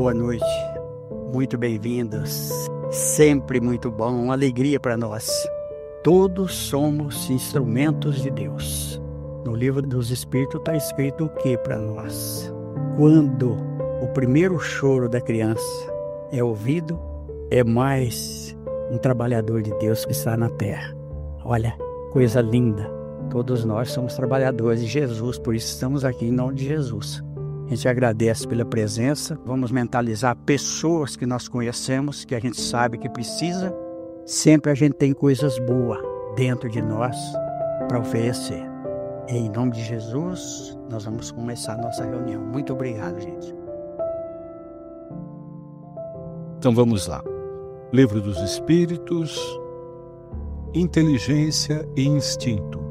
boa noite. Muito bem-vindos. Sempre muito bom, uma alegria para nós. Todos somos instrumentos de Deus. No livro dos Espíritos está escrito o que para nós? Quando o primeiro choro da criança é ouvido, é mais um trabalhador de Deus que está na terra. Olha, coisa linda. Todos nós somos trabalhadores de Jesus, por isso estamos aqui em nome de Jesus. A gente agradece pela presença. Vamos mentalizar pessoas que nós conhecemos, que a gente sabe que precisa. Sempre a gente tem coisas boas dentro de nós para oferecer. Em nome de Jesus, nós vamos começar a nossa reunião. Muito obrigado, gente. Então vamos lá. Livro dos Espíritos, Inteligência e Instinto.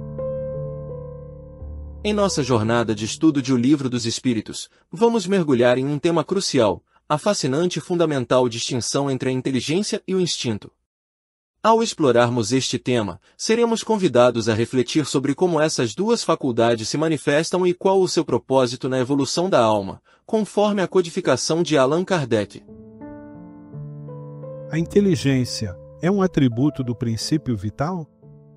Em nossa jornada de estudo de O Livro dos Espíritos, vamos mergulhar em um tema crucial, a fascinante e fundamental distinção entre a inteligência e o instinto. Ao explorarmos este tema, seremos convidados a refletir sobre como essas duas faculdades se manifestam e qual o seu propósito na evolução da alma, conforme a codificação de Allan Kardec. A inteligência é um atributo do princípio vital?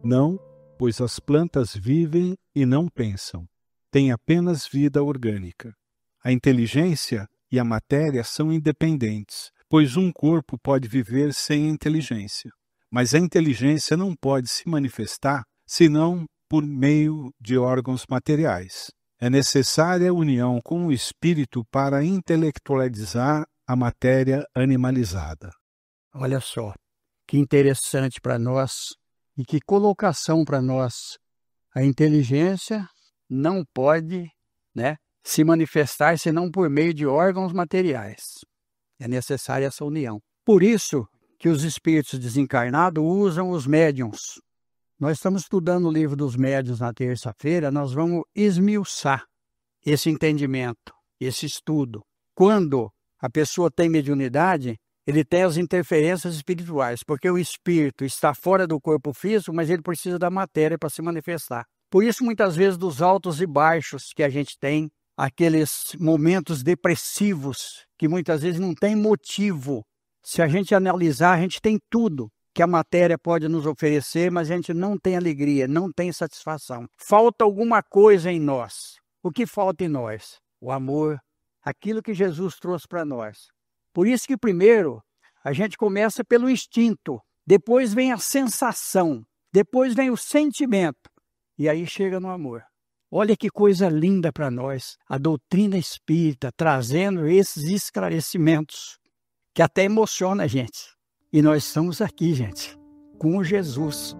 Não, pois as plantas vivem e não pensam. Têm apenas vida orgânica. A inteligência e a matéria são independentes, pois um corpo pode viver sem inteligência. Mas a inteligência não pode se manifestar senão por meio de órgãos materiais. É necessária a união com o espírito para intelectualizar a matéria animalizada. Olha só, que interessante para nós e que colocação para nós. A inteligência não pode, se manifestar senão por meio de órgãos materiais. É necessária essa união. Por isso que os espíritos desencarnados usam os médiuns. Nós estamos estudando o livro dos médiuns na terça-feira, nós vamos esmiuçar esse entendimento, esse estudo. Quando a pessoa tem mediunidade, ele tem as interferências espirituais, porque o espírito está fora do corpo físico, mas ele precisa da matéria para se manifestar. Por isso, muitas vezes, dos altos e baixos que a gente tem, aqueles momentos depressivos, que muitas vezes não tem motivo. Se a gente analisar, a gente tem tudo que a matéria pode nos oferecer, mas a gente não tem alegria, não tem satisfação. Falta alguma coisa em nós. O que falta em nós? O amor, aquilo que Jesus trouxe para nós. Por isso que primeiro a gente começa pelo instinto, depois vem a sensação, depois vem o sentimento e aí chega no amor. Olha que coisa linda para nós, a doutrina espírita trazendo esses esclarecimentos que até emociona a gente. E nós estamos aqui, gente, com Jesus.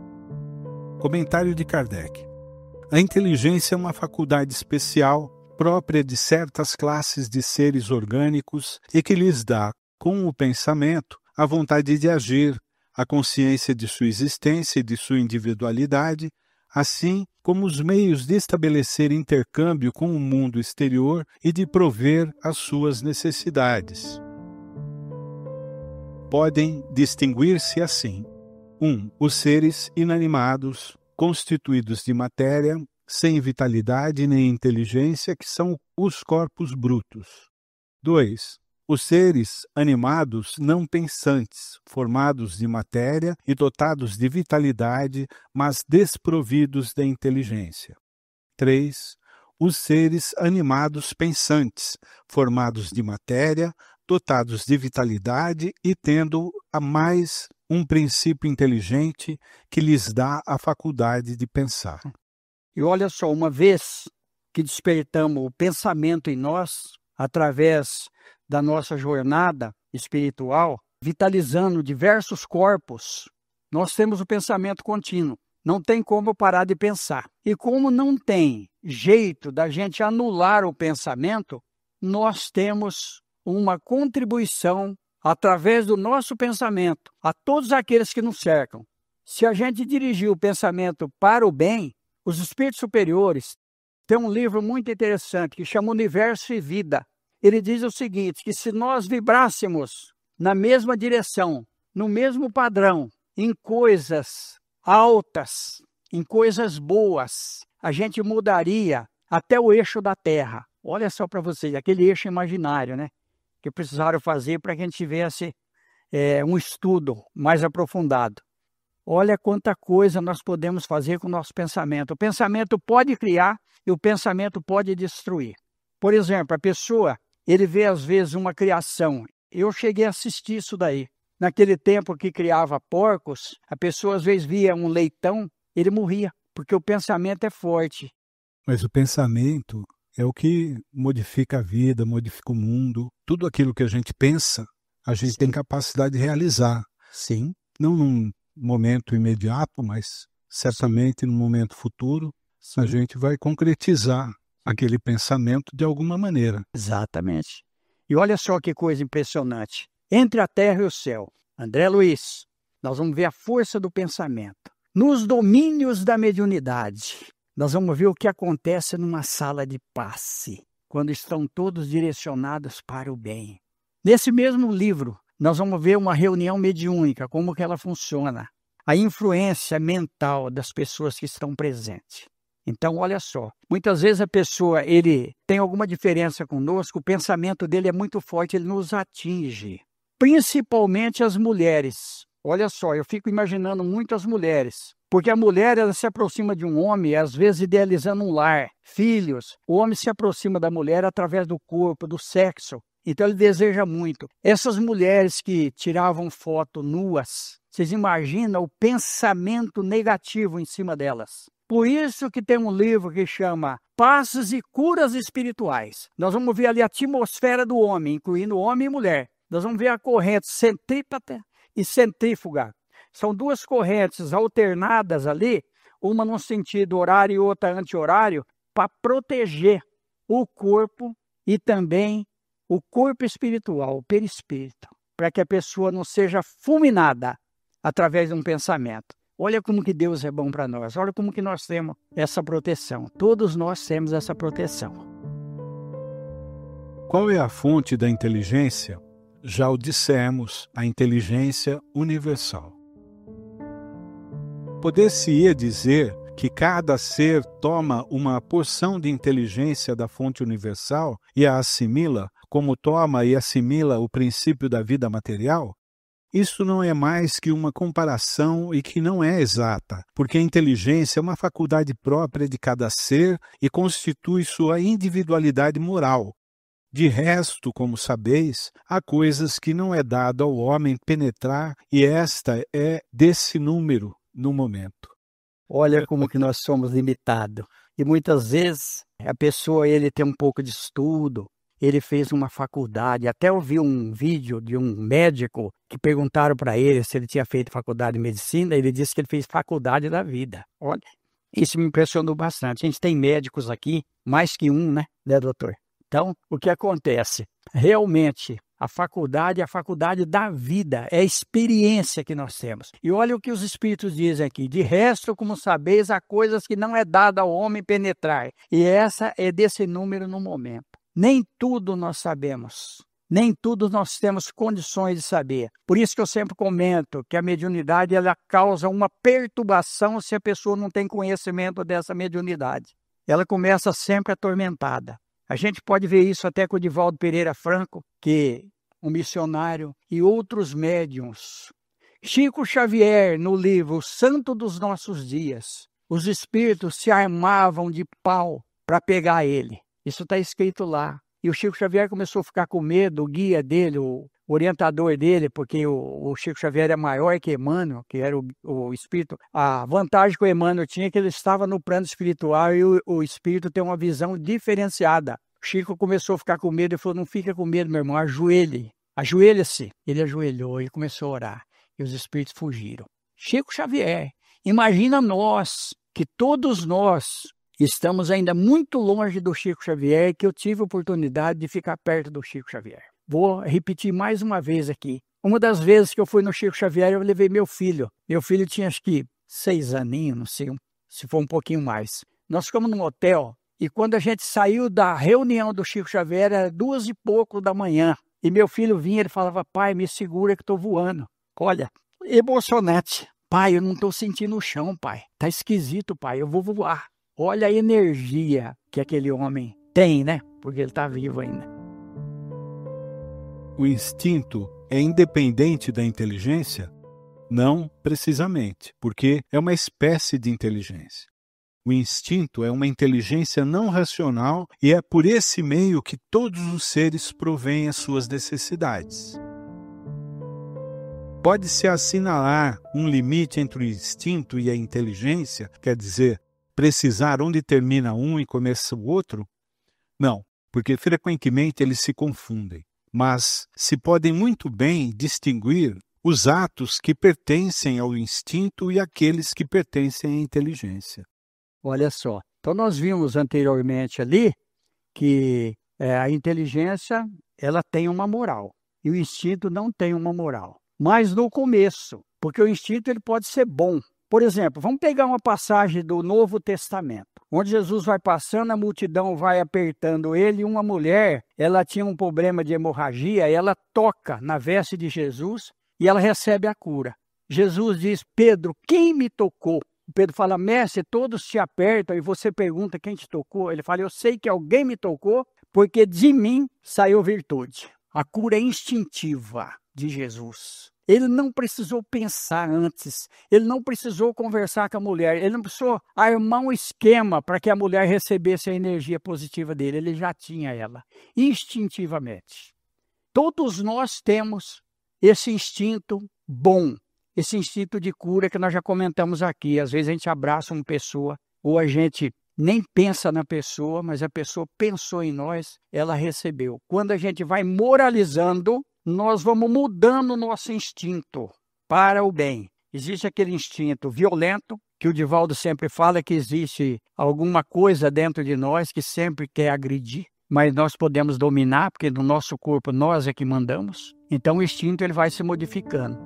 Comentário de Kardec. A inteligência é uma faculdade especial própria de certas classes de seres orgânicos e que lhes dá, com o pensamento, a vontade de agir, a consciência de sua existência e de sua individualidade, assim como os meios de estabelecer intercâmbio com o mundo exterior e de prover as suas necessidades. Podem distinguir-se assim: 1. Os seres inanimados, constituídos de matéria, sem vitalidade nem inteligência, que são os corpos brutos. 2. Os seres animados não pensantes, formados de matéria e dotados de vitalidade, mas desprovidos da inteligência. 3. Os seres animados pensantes, formados de matéria, dotados de vitalidade e tendo a mais um princípio inteligente que lhes dá a faculdade de pensar. E olha só, uma vez que despertamos o pensamento em nós, através da nossa jornada espiritual, vitalizando diversos corpos, nós temos o pensamento contínuo. Não tem como parar de pensar. E como não tem jeito da gente anular o pensamento, nós temos uma contribuição através do nosso pensamento a todos aqueles que nos cercam. Se a gente dirigir o pensamento para o bem, os espíritos superiores têm um livro muito interessante que chama Universo e Vida. Ele diz o seguinte, que se nós vibrássemos na mesma direção, no mesmo padrão, em coisas altas, em coisas boas, a gente mudaria até o eixo da Terra. Olha só para vocês, aquele eixo imaginário, que que precisaram fazer para que a gente tivesse um estudo mais aprofundado. Olha quanta coisa nós podemos fazer com o nosso pensamento. O pensamento pode criar e o pensamento pode destruir. Por exemplo, a pessoa, ele vê às vezes uma criação. Eu cheguei a assistir isso daí. Naquele tempo que criava porcos, a pessoa às vezes via um leitão, ele morria, porque o pensamento é forte. Mas o pensamento é o que modifica a vida, modifica o mundo. Tudo aquilo que a gente pensa, a gente tem capacidade de realizar. Sim. Não num momento imediato, mas certamente no momento futuro, a gente vai concretizar aquele pensamento de alguma maneira. Exatamente. E olha só que coisa impressionante. Entre a terra e o céu, André Luiz, nós vamos ver a força do pensamento. Nos domínios da mediunidade, nós vamos ver o que acontece numa sala de passe, quando estão todos direcionados para o bem. Nesse mesmo livro, nós vamos ver uma reunião mediúnica, como que ela funciona, a influência mental das pessoas que estão presentes. Então, olha só, muitas vezes a pessoa, ele tem alguma diferença conosco, o pensamento dele é muito forte, ele nos atinge. Principalmente as mulheres. Olha só, eu fico imaginando muito as mulheres. Porque a mulher, ela se aproxima de um homem, às vezes idealizando um lar, filhos. O homem se aproxima da mulher através do corpo, do sexo. Então ele deseja muito. Essas mulheres que tiravam foto nuas, vocês imaginam o pensamento negativo em cima delas. Por isso que tem um livro que chama Passos e Curas Espirituais. Nós vamos ver ali a atmosfera do homem, incluindo homem e mulher. Nós vamos ver a corrente centrípeta e centrífuga. São duas correntes alternadas ali, uma no sentido horário e outra anti-horário, para proteger o corpo e também o corpo espiritual, o perispírito, para que a pessoa não seja fulminada através de um pensamento. Olha como que Deus é bom para nós, olha como que nós temos essa proteção. Todos nós temos essa proteção. Qual é a fonte da inteligência? Já o dissemos, a inteligência universal. Poder-se-ia dizer que cada ser toma uma porção de inteligência da fonte universal e a assimila, como toma e assimila o princípio da vida material? Isso não é mais que uma comparação e que não é exata, porque a inteligência é uma faculdade própria de cada ser e constitui sua individualidade moral. De resto, como sabeis, há coisas que não é dado ao homem penetrar, e esta é desse número no momento. Olha como que nós somos limitados. E muitas vezes a pessoa, ele tem um pouco de estudo, ele fez uma faculdade. Até eu vi um vídeo de um médico que perguntaram para ele se ele tinha feito faculdade de medicina, ele disse que ele fez faculdade da vida. Olha, isso me impressionou bastante. A gente tem médicos aqui, mais que um, né, doutor? Então, o que acontece? Realmente, a faculdade é a faculdade da vida, é a experiência que nós temos. E olha o que os Espíritos dizem aqui. De resto, como sabeis, há coisas que não é dado ao homem penetrar. E essa é desse número no momento. Nem tudo nós sabemos. Nem tudo nós temos condições de saber. Por isso que eu sempre comento que a mediunidade ela causa uma perturbação se a pessoa não tem conhecimento dessa mediunidade. Ela começa sempre atormentada. A gente pode ver isso até com o Divaldo Pereira Franco, que um missionário, e outros médiuns. Chico Xavier, no livro O Santo dos Nossos Dias, os espíritos se armavam de pau para pegar ele. Isso está escrito lá. E o Chico Xavier começou a ficar com medo, o guia dele, o orientador dele, porque o Chico Xavier é maior que Emmanuel, que era o espírito. A vantagem que o Emmanuel tinha é que ele estava no plano espiritual e o espírito tem uma visão diferenciada. O Chico começou a ficar com medo e falou, não fica com medo, meu irmão, ajoelhe. Ajoelha-se. Ele ajoelhou e começou a orar. E os espíritos fugiram. Chico Xavier, imagina nós, que todos nós estamos ainda muito longe do Chico Xavier, que eu tive a oportunidade de ficar perto do Chico Xavier. Vou repetir mais uma vez aqui. Uma das vezes que eu fui no Chico Xavier, eu levei meu filho. Meu filho tinha acho que 6 aninhos, não sei, se for um pouquinho mais. Nós ficamos num hotel e quando a gente saiu da reunião do Chico Xavier, era 2 e pouco da manhã. E meu filho vinha, ele falava, pai, me segura que estou voando. Olha, emocionante. Pai, eu não estou sentindo o chão, pai. Tá esquisito, pai, eu vou voar. Olha a energia que aquele homem tem, né? Porque ele está vivo ainda. o instinto é independente da inteligência? Não precisamente, porque é uma espécie de inteligência. O instinto é uma inteligência não racional e é por esse meio que todos os seres provêm as suas necessidades. Pode-se assinalar um limite entre o instinto e a inteligência, quer dizer, precisar onde termina um e começa o outro? Não, porque frequentemente eles se confundem. Mas se podem muito bem distinguir os atos que pertencem ao instinto e aqueles que pertencem à inteligência. Olha só, então nós vimos anteriormente ali que a inteligência ela tem uma moral e o instinto não tem uma moral. Mas no começo, porque o instinto ele pode ser bom. Por exemplo, vamos pegar uma passagem do Novo Testamento, onde Jesus vai passando, a multidão vai apertando ele, e uma mulher, ela tinha um problema de hemorragia, ela toca na veste de Jesus e ela recebe a cura. Jesus diz: Pedro, quem me tocou? Pedro fala: mestre, todos te apertam e você pergunta quem te tocou. Ele fala: eu sei que alguém me tocou, porque de mim saiu virtude. A cura é instintiva de Jesus. Ele não precisou pensar antes, ele não precisou conversar com a mulher, ele não precisou armar um esquema para que a mulher recebesse a energia positiva dele, ele já tinha ela, instintivamente. Todos nós temos esse instinto bom, esse instinto de cura que nós já comentamos aqui. Às vezes a gente abraça uma pessoa, ou a gente nem pensa na pessoa, mas a pessoa pensou em nós, ela recebeu. Quando a gente vai moralizando, nós vamos mudando o nosso instinto para o bem. Existe aquele instinto violento, que o Divaldo sempre fala que existe alguma coisa dentro de nós que sempre quer agredir, mas nós podemos dominar, porque no nosso corpo nós é que mandamos. Então o instinto ele vai se modificando.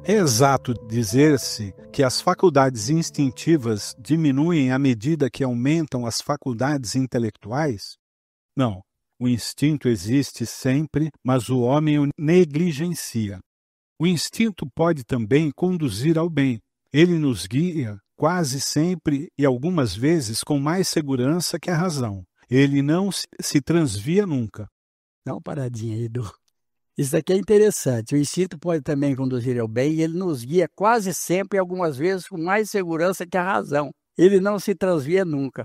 É exato dizer-se que as faculdades instintivas diminuem à medida que aumentam as faculdades intelectuais? Não. O instinto existe sempre, mas o homem o negligencia. O instinto pode também conduzir ao bem. Ele nos guia quase sempre e algumas vezes com mais segurança que a razão. Ele não se transvia nunca. Dá uma paradinha aí, Edu. Isso aqui é interessante. O instinto pode também conduzir ao bem e ele nos guia quase sempre e algumas vezes com mais segurança que a razão. Ele não se transvia nunca.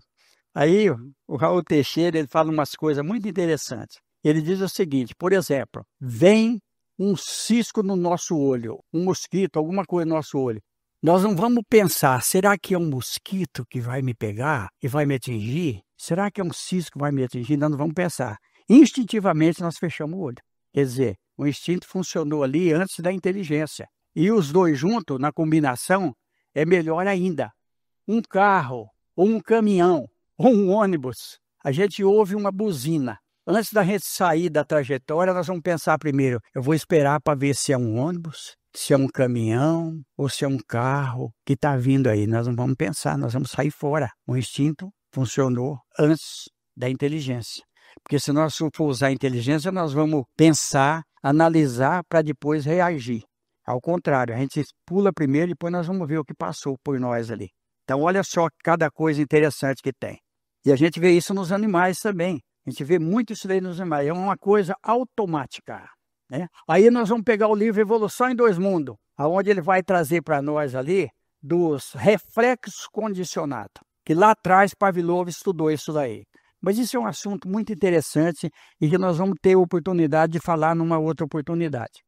Aí o Raul Teixeira ele fala umas coisas muito interessantes. Ele diz o seguinte, por exemplo, vem um cisco no nosso olho, um mosquito, alguma coisa no nosso olho. Nós não vamos pensar, será que é um mosquito que vai me pegar e vai me atingir? Será que é um cisco que vai me atingir? Nós não vamos pensar. Instintivamente nós fechamos o olho. Quer dizer, o instinto funcionou ali antes da inteligência. E os dois juntos, na combinação, é melhor ainda. Um carro ou um caminhão ou um ônibus, a gente ouve uma buzina. Antes da gente sair da trajetória, nós vamos pensar primeiro, eu vou esperar para ver se é um ônibus, se é um caminhão ou se é um carro que está vindo aí. Nós não vamos pensar, nós vamos sair fora. O instinto funcionou antes da inteligência. Porque se nós for usar a inteligência, nós vamos pensar, analisar para depois reagir. Ao contrário, a gente pula primeiro e depois nós vamos ver o que passou por nós ali. Então olha só cada coisa interessante que tem. E a gente vê isso nos animais também. A gente vê muito isso daí nos animais. É uma coisa automática, né? Aí nós vamos pegar o livro Evolução em Dois Mundos, onde ele vai trazer para nós ali dos reflexos condicionados. Que lá atrás Pavlov estudou isso daí. Mas isso é um assunto muito interessante e que nós vamos ter oportunidade de falar numa outra oportunidade.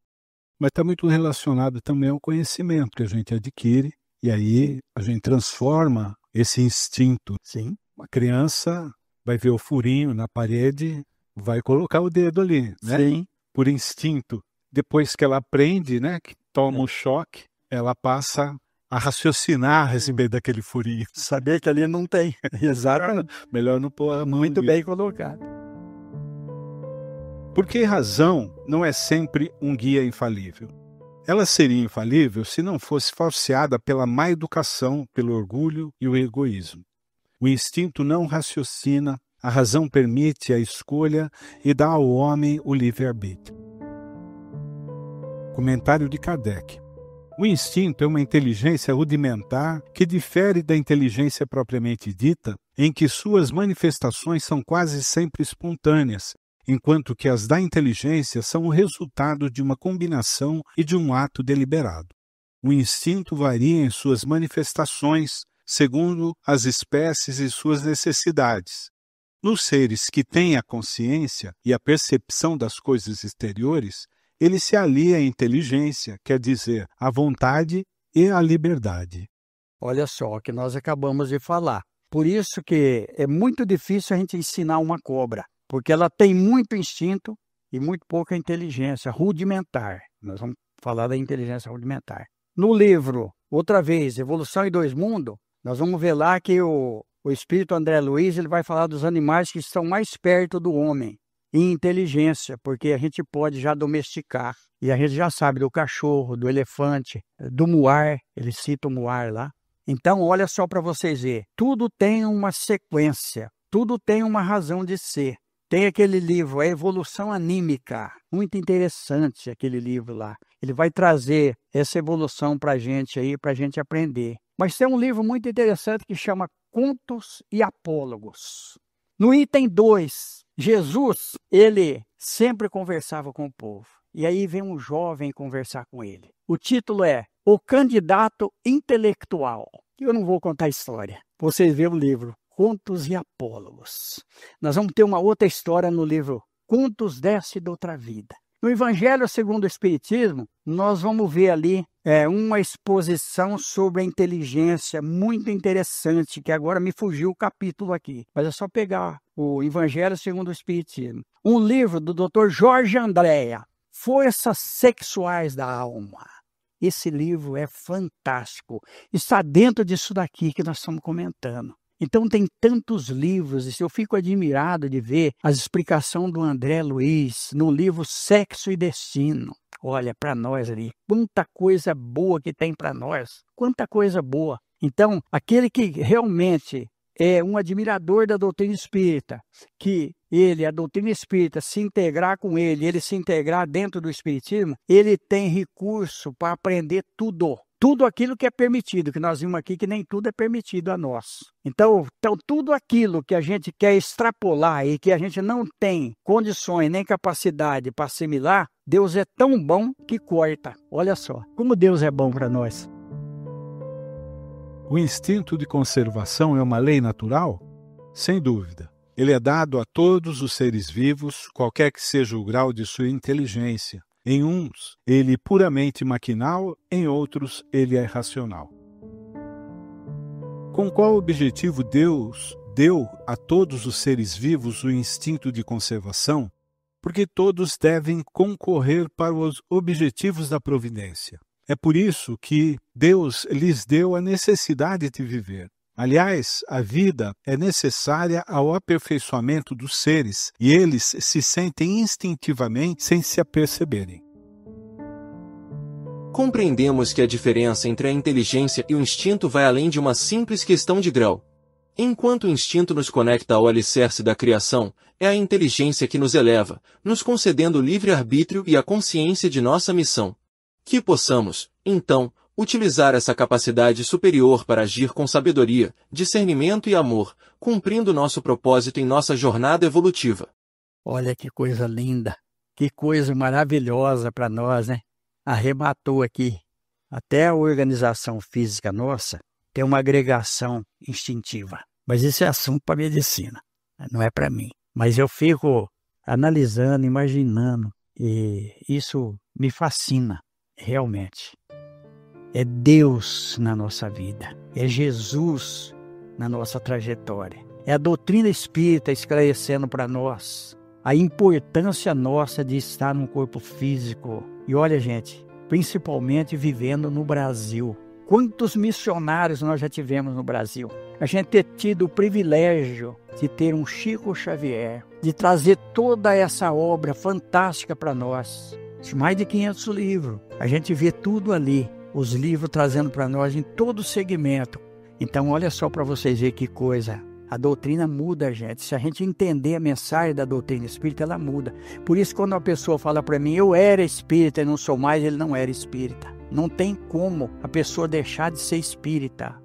Mas está muito relacionado também ao conhecimento que a gente adquire e aí a gente transforma esse instinto. Sim. Uma criança vai ver o furinho na parede, vai colocar o dedo ali, né? Sim. Por instinto. Depois que ela aprende, né, que toma um choque, ela passa a raciocinar a respeito daquele furinho. Saber que ali não tem. Exatamente. Melhor não pôr a mão. Muito bem colocado. Por que razão não é sempre um guia infalível? Ela seria infalível se não fosse falseada pela má educação, pelo orgulho e o egoísmo. O instinto não raciocina, a razão permite a escolha e dá ao homem o livre-arbítrio. Comentário de Kardec. O instinto é uma inteligência rudimentar que difere da inteligência propriamente dita, em que suas manifestações são quase sempre espontâneas enquanto que as da inteligência são o resultado de uma combinação e de um ato deliberado. O instinto varia em suas manifestações, segundo as espécies e suas necessidades. Nos seres que têm a consciência e a percepção das coisas exteriores, ele se alia à inteligência, quer dizer, à vontade e à liberdade. Olha só o que nós acabamos de falar. Por isso que é muito difícil a gente ensinar uma cobra, porque ela tem muito instinto e muito pouca inteligência rudimentar. Nós vamos falar da inteligência rudimentar. No livro, outra vez, Evolução em Dois Mundos, nós vamos ver lá que o espírito André Luiz ele vai falar dos animais que estão mais perto do homem em inteligência, porque a gente pode já domesticar. E a gente já sabe do cachorro, do elefante, do muar, ele cita o muar lá. Então, olha só para vocês verem, tudo tem uma sequência, tudo tem uma razão de ser. Tem aquele livro, A Evolução Anímica, muito interessante aquele livro lá. Ele vai trazer essa evolução para a gente aí, para a gente aprender. Mas tem um livro muito interessante que chama Contos e Apólogos. No item 2, Jesus, ele sempre conversava com o povo. E aí vem um jovem conversar com ele. O título é O Candidato Intelectual. Eu não vou contar a história. Vocês vêem o livro Contos e Apólogos. Nós vamos ter uma outra história no livro Contos desse de Outra Vida. No Evangelho segundo o Espiritismo, nós vamos ver ali uma exposição sobre a inteligência muito interessante, que agora me fugiu o capítulo aqui, mas é só pegar o Evangelho segundo o Espiritismo. Um livro do Dr. Jorge Andréa, Forças Sexuais da Alma. Esse livro é fantástico. Está dentro disso daqui que nós estamos comentando. Então tem tantos livros, e eu fico admirado de ver a explicação do André Luiz no livro Sexo e Destino. Olha, para nós ali, quanta coisa boa que tem para nós, quanta coisa boa. Então, aquele que realmente é um admirador da doutrina espírita, que a doutrina espírita, se integrar com ele se integrar dentro do espiritismo, ele tem recurso para aprender tudo. Tudo aquilo que é permitido, que nós vimos aqui que nem tudo é permitido a nós. Então tudo aquilo que a gente quer extrapolar e que a gente não tem condições nem capacidade para assimilar, Deus é tão bom que corta. Olha só, como Deus é bom para nós. O instinto de conservação é uma lei natural? Sem dúvida. Ele é dado a todos os seres vivos, qualquer que seja o grau de sua inteligência. Em uns, ele é puramente maquinal, em outros, ele é racional. Com qual objetivo Deus deu a todos os seres vivos o instinto de conservação? Porque todos devem concorrer para os objetivos da providência. É por isso que Deus lhes deu a necessidade de viver. Aliás, a vida é necessária ao aperfeiçoamento dos seres e eles se sentem instintivamente sem se aperceberem. Compreendemos que a diferença entre a inteligência e o instinto vai além de uma simples questão de grau. Enquanto o instinto nos conecta ao alicerce da criação, é a inteligência que nos eleva, nos concedendo o livre-arbítrio e a consciência de nossa missão. Que possamos, então, utilizar essa capacidade superior para agir com sabedoria, discernimento e amor, cumprindo nosso propósito em nossa jornada evolutiva. Olha que coisa linda, que coisa maravilhosa para nós, né? Arrematou aqui. Até a organização física nossa tem uma agregação instintiva. Mas isso é assunto para medicina, não é para mim. Mas eu fico analisando, imaginando, e isso me fascina, realmente. É Deus na nossa vida, é Jesus na nossa trajetória. É a doutrina espírita esclarecendo para nós a importância nossa de estar num corpo físico. E olha, gente, principalmente vivendo no Brasil. Quantos missionários nós já tivemos no Brasil? A gente ter tido o privilégio de ter um Chico Xavier, de trazer toda essa obra fantástica para nós. Mais de 500 livros. A gente vê tudo ali. Os livros trazendo para nós em todo segmento. Então, olha só para vocês verem que coisa. A doutrina muda, gente. Se a gente entender a mensagem da doutrina espírita, ela muda. Por isso, quando uma pessoa fala para mim, eu era espírita e não sou mais, ele não era espírita. Não tem como a pessoa deixar de ser espírita.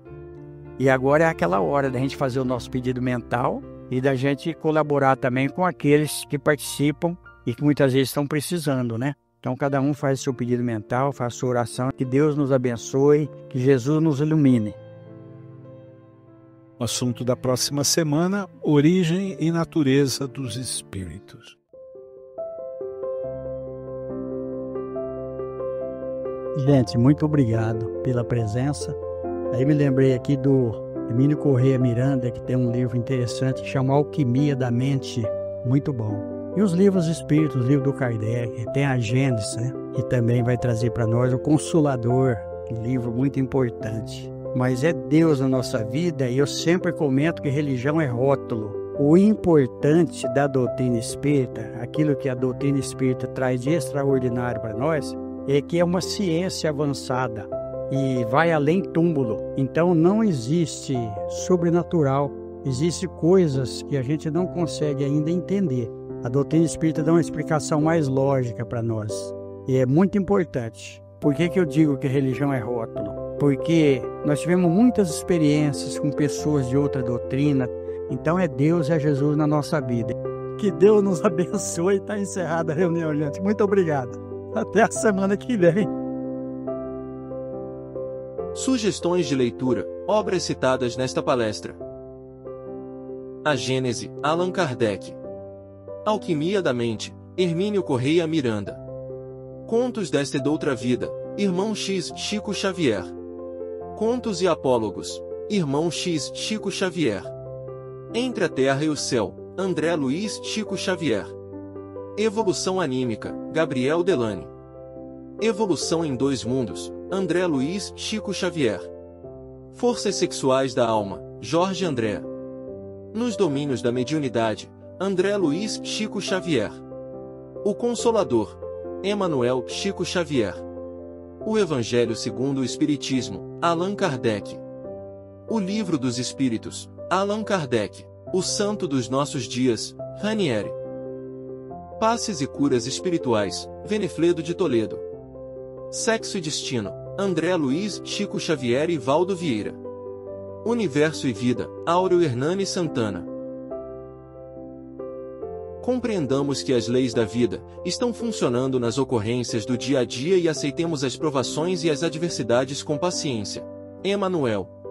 E agora é aquela hora da gente fazer o nosso pedido mental e da gente colaborar também com aqueles que participam e que muitas vezes estão precisando, né? Então cada um faz seu pedido mental, faz sua oração, que Deus nos abençoe, que Jesus nos ilumine. O assunto da próxima semana: origem e natureza dos espíritos. Gente, muito obrigado pela presença. Aí me lembrei aqui do Hermínio Corrêa Miranda, que tem um livro interessante que chama Alquimia da Mente, muito bom. E os livros espíritos, o livro do Kardec, tem a Gênesis, né? Que também vai trazer para nós o Consolador, um livro muito importante. Mas é Deus na nossa vida, e eu sempre comento que religião é rótulo. O importante da doutrina espírita, aquilo que a doutrina espírita traz de extraordinário para nós, é que é uma ciência avançada e vai além túmulo. Então não existe sobrenatural, existem coisas que a gente não consegue ainda entender. A doutrina espírita dá uma explicação mais lógica para nós e é muito importante. Por que eu digo que a religião é rótulo? Porque nós tivemos muitas experiências com pessoas de outra doutrina, então é Deus e é Jesus na nossa vida. Que Deus nos abençoe. Está encerrada a reunião, gente. Muito obrigado. Até a semana que vem. Sugestões de leitura, obras citadas nesta palestra. A Gênese, Allan Kardec. Alquimia da Mente, Hermínio Corrêa Miranda. Contos desta e doutra vida, Irmão X, Chico Xavier. Contos e Apólogos, Irmão X, Chico Xavier. Entre a Terra e o Céu, André Luiz, Chico Xavier. Evolução Anímica, Gabriel Delany. Evolução em Dois Mundos, André Luiz, Chico Xavier. Forças Sexuais da Alma, Jorge André. Nos Domínios da Mediunidade, André Luiz, Chico Xavier. O Consolador, Emanuel, Chico Xavier. O Evangelho segundo o Espiritismo, Allan Kardec. O Livro dos Espíritos, Allan Kardec. O Santo dos Nossos Dias, Ranieri. Passes e Curas Espirituais, Venefledo de Toledo. Sexo e Destino, André Luiz, Chico Xavier e Valdo Vieira. Universo e Vida, Áureo Hernani Santana. Compreendamos que as leis da vida estão funcionando nas ocorrências do dia a dia e aceitemos as provações e as adversidades com paciência. Emanuel.